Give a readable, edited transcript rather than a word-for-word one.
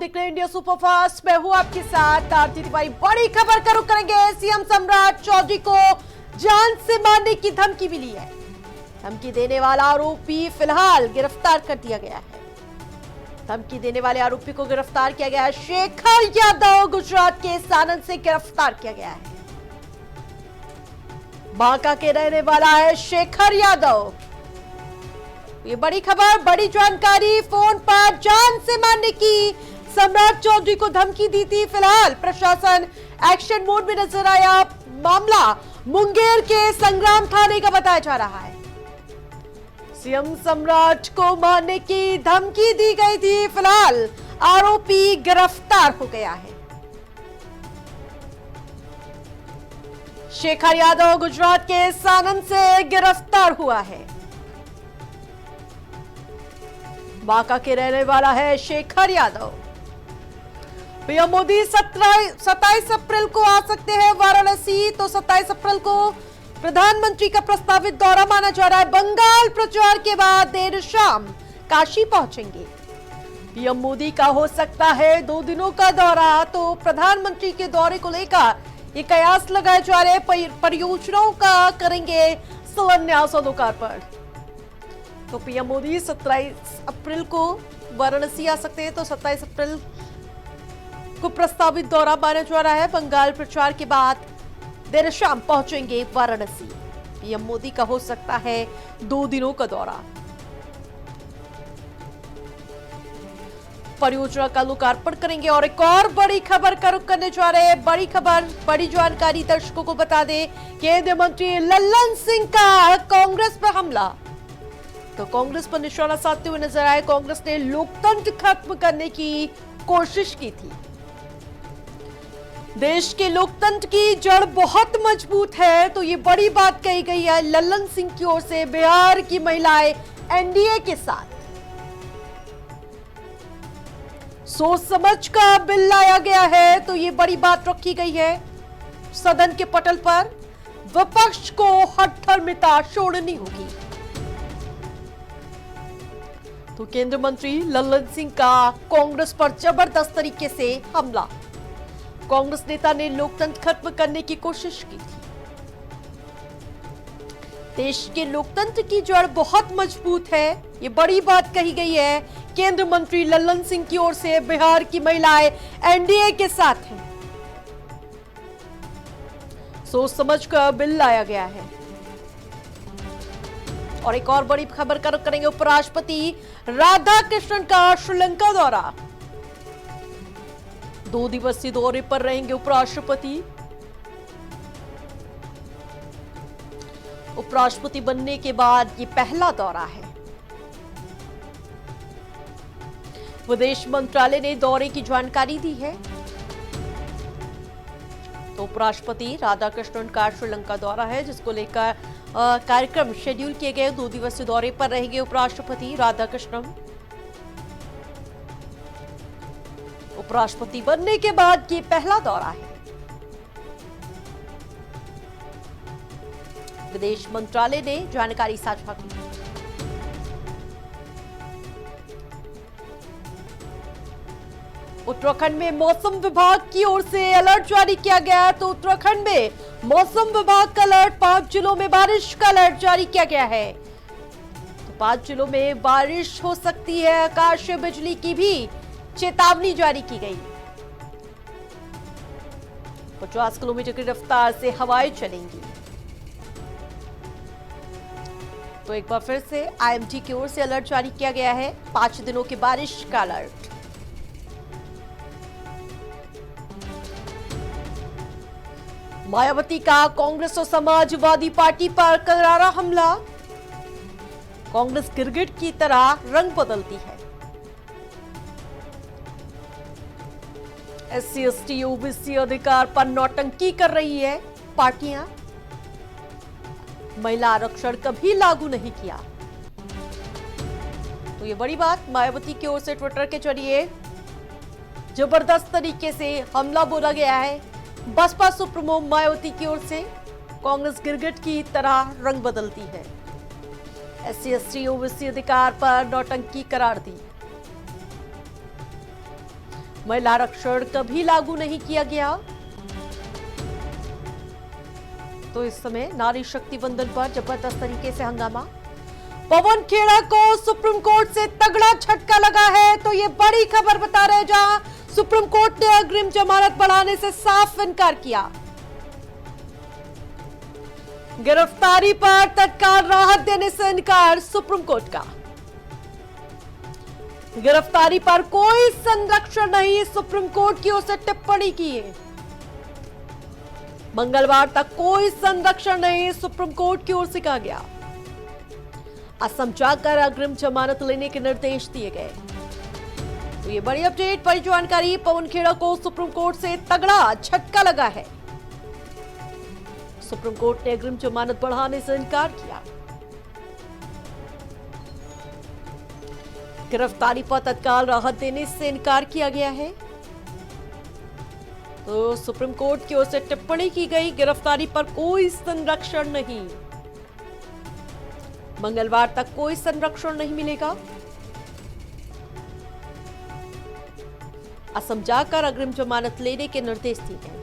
देख रहे हैं इंडिया सुपरफास्ट। मैं हूं आपके साथ आरती तिवारी। बड़ी खबर का रुख करेंगे। सीएम सम्राट चौधरी को जान से मारने की धमकी मिली है। धमकी देने वाला आरोपी फिलहाल गिरफ्तार कर दिया गया है। धमकी देने वाले आरोपी को गिरफ्तार किया गया है। शेखर यादव गुजरात के सानंद से गिरफ्तार किया गया है। बांका के रहने वाला है शेखर यादव। ये बड़ी खबर, बड़ी जानकारी। फोन पर जान से मारने की सम्राट चौधरी को धमकी दी थी। फिलहाल प्रशासन एक्शन मोड में नजर आया। मामला मुंगेर के संग्राम थाने का बताया जा रहा है। सीएम सम्राट को मारने की धमकी दी गई थी। फिलहाल आरोपी गिरफ्तार हो गया है। शेखर यादव गुजरात के सानंद से गिरफ्तार हुआ है। बांका के रहने वाला है शेखर यादव। पीएम मोदी 27 अप्रैल को आ सकते हैं वाराणसी। तो 27 अप्रैल को प्रधानमंत्री का प्रस्तावित दौरा माना जा रहा है। बंगाल प्रचार के बाद देर शाम काशी पहुंचेंगे। पीएम मोदी का हो सकता है 2 दिनों का दौरा। तो प्रधानमंत्री के दौरे को लेकर ये कयास लगाए जा रहे परियोजनाओं का करेंगे शिलान्यास और लोकार्पण। तो पीएम मोदी 27 अप्रैल को वाराणसी आ सकते हैं। तो 27 अप्रैल को प्रस्तावित दौरा माना जा रहा है। बंगाल प्रचार के बाद देर शाम पहुंचेंगे वाराणसी। पीएम मोदी का हो सकता है 2 दिनों का दौरा। परियोजना का लोकार्पण करेंगे। और एक और बड़ी खबर का रुख करने जा रहे हैं। बड़ी खबर, बड़ी जानकारी दर्शकों को बता दें। केंद्रीय मंत्री लल्लन सिंह का कांग्रेस पर हमला। तो कांग्रेस पर निशाना साधते हुए नजर आए। कांग्रेस ने लोकतंत्र खत्म करने की कोशिश की थी। देश के लोकतंत्र की जड़ बहुत मजबूत है। तो ये बड़ी बात कही गई है लल्लन सिंह की ओर से। बिहार की महिलाएं एनडीए के साथ। सोच समझ का बिल लाया गया है। तो ये बड़ी बात रखी गई है सदन के पटल पर। विपक्ष को हठधर्मिता छोड़नी होगी। तो केंद्रीय मंत्री लल्लन सिंह का कांग्रेस पर जबरदस्त तरीके से हमला। कांग्रेस नेता ने लोकतंत्र खत्म करने की कोशिश की थी। देश के लोकतंत्र की जड़ बहुत मजबूत है। ये बड़ी बात कही गई है केंद्रीय मंत्री लल्लन सिंह की ओर से। बिहार की महिलाएं एनडीए के साथ हैं। सोच समझ कर बिल लाया गया है। और एक और बड़ी खबर का रुख करेंगे। उपराष्ट्रपति राधाकृष्णन का श्रीलंका दौरा। 2 दिवसीय दौरे पर रहेंगे उपराष्ट्रपति। उपराष्ट्रपति बनने के बाद ये पहला दौरा है। विदेश मंत्रालय ने दौरे की जानकारी दी है। तो उपराष्ट्रपति राधाकृष्णन का श्रीलंका दौरा है, जिसको लेकर कार्यक्रम शेड्यूल किए गए। 2 दिवसीय दौरे पर रहेंगे उपराष्ट्रपति राधाकृष्णन। उपराष्ट्रपति बनने के बाद ये पहला दौरा है। विदेश मंत्रालय ने जानकारी साझा की। उत्तराखंड में मौसम विभाग की ओर से अलर्ट जारी किया गया है। तो उत्तराखंड में मौसम विभाग का अलर्ट। 5 जिलों में बारिश का अलर्ट जारी किया गया है। तो 5 जिलों में बारिश हो सकती है। आकाशीय बिजली की भी चेतावनी जारी की गई। 50 किलोमीटर की रफ्तार से हवाएं चलेंगी। तो एक बार फिर से आईएमडी की ओर से अलर्ट जारी किया गया है। 5 दिनों की बारिश का अलर्ट। मायावती का कांग्रेस और समाजवादी पार्टी पर करारा हमला। कांग्रेस गिरगिट की तरह रंग बदलती है। एससी एसटी ओबीसी अधिकार पर नौटंकी कर रही है पार्टियां। महिला आरक्षण कभी लागू नहीं किया। तो ये बड़ी बात मायावती की ओर से ट्विटर के जरिए जबरदस्त तरीके से हमला बोला गया है। बसपा सुप्रीमो मायावती की ओर से कांग्रेस गिरगिट की तरह रंग बदलती है। एससी एसटी ओबीसी अधिकार पर नौटंकी करार दी। महिला आरक्षण कभी लागू नहीं किया गया। तो इस समय नारी शक्ति वंदन पर जबरदस्त तरीके से हंगामा। पवन खेड़ा को सुप्रीम कोर्ट से तगड़ा झटका लगा है। तो ये बड़ी खबर बता रहे हैं, जहां सुप्रीम कोर्ट ने अग्रिम जमानत बढ़ाने से साफ इनकार किया। गिरफ्तारी पर तत्काल राहत देने से इनकार सुप्रीम कोर्ट का। गिरफ्तारी पर कोई संरक्षण नहीं, सुप्रीम कोर्ट की ओर से टिप्पणी की है। मंगलवार तक कोई संरक्षण नहीं, सुप्रीम कोर्ट की ओर से कहा गया। असम जाकर अग्रिम जमानत लेने के निर्देश दिए गए। तो ये बड़ी अपडेट, बड़ी जानकारी। पवन खेड़ा को सुप्रीम कोर्ट से तगड़ा झटका लगा है। सुप्रीम कोर्ट ने अग्रिम जमानत बढ़ाने से इनकार किया। गिरफ्तारी पर तत्काल राहत देने से इनकार किया गया है। तो सुप्रीम कोर्ट की ओर से टिप्पणी की गई, गिरफ्तारी पर कोई संरक्षण नहीं, मंगलवार तक कोई संरक्षण नहीं मिलेगा। असम जाकर अग्रिम जमानत लेने के निर्देश दिए गए।